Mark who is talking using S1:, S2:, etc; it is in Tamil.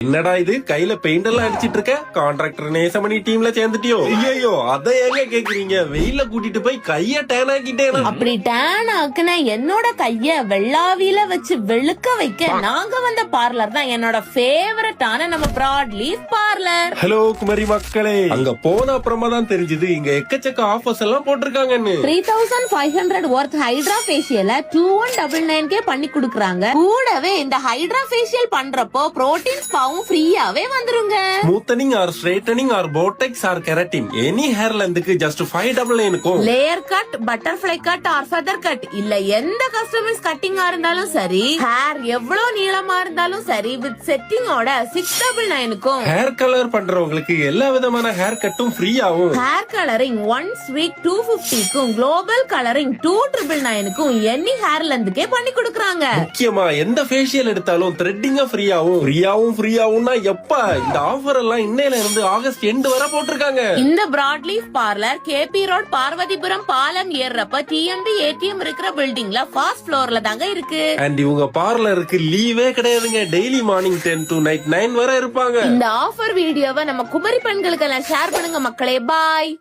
S1: என்னடா இது கையில பெயிண்ட் எல்லாம் அடிச்சிட்டு இருக்க? கான்ட்ராக்டர் நேசமணி டீம்ல சேர்ந்துட்டியோ? ஐயோ அத ஏங்க கேக்குறீங்க? வெயில கூட்டிட்டு போய் கைய டேன் ஆக்கிட்டேன்.
S2: அப்படி டேன் ஆக்குன என்னோட கைய வெள்ளாவில வச்சு வெளுக்க வைக்க நாங்க வந்த பார்லர் தான் என்னோட ஃபேவரட்டான நம்ம broad leaf parlour.
S1: Hello Kumari மக்களே, அங்க போன அப்புறமா தான் தெரிஞ்சது இங்க எக்கச்சக்க ஆஃபர்ஸ் எல்லாம் போட்டிருக்காங்கன்னு.
S2: 3500 ஒர்த் ஹைட்ரா ஃபேஷியல 2199 பண்ணி குடுக்கறாங்க. கூடவே இந்த ஹைட்ரா ஃபேஷியல் பண்றப்போ புரோட்டீன் ஸ்பாவும் ஃப்ரீயாவே வந்துருங்க.
S1: Smoothening or straightening or botox or keratin any hair லென்த்க்கு just 599
S2: layer cut, butterfly cut or feather cut இல்ல எந்த கஸ்டமைஸ் கட்டிங்கா இருந்தாலும் சரி, ஹேர் எவ்வளவு நீளமா இருந்தாலும் சரி வித் செட்டிங்கோட 699
S1: ஹேர் கலர் பண்றவங்களுக்கு எல்லா விதமான ஹேர் கட்டும் ஃப்ரீயாவும்,
S2: hair colouring 1 week 250 global colouring 2999 any hair லென்த்க்கே பண்ணி கொடுக்கறாங்க.
S1: முக்கியமா எந்த ஃபேஷியல் எடுத்தாலும் த்ரெட்டிங்கா ஃப்ரீயாவும்னா எப்ப இந்த ஆஃபர் எல்லாம் இன்னையில இருந்து ஆகஸ்ட் எண்ட் வரை போட்டிருக்காங்க.
S2: இந்த broad leaf parlour KP road Parvathipuram பாலம் ஏறப்ப டிஎம்பி ஏடிஎம் இருக்கிற பில்டிங்ல ஃபர்ஸ்ட் ஃப்ளோர்ல தாங்க இருக்கு.
S1: அண்ட் இவங்க பார்லருக்கு லீவே கிடையாதுங்க. டெய்லி மார்னிங் 10 to night 9 வரை இருப்பாங்க.
S2: இந்த ஆஃபர் வீடியோவை நம்ம குமரி பெண்களுக்கு எல்லாம் ஷேர் பண்ணுங்க மக்களே. பாய்.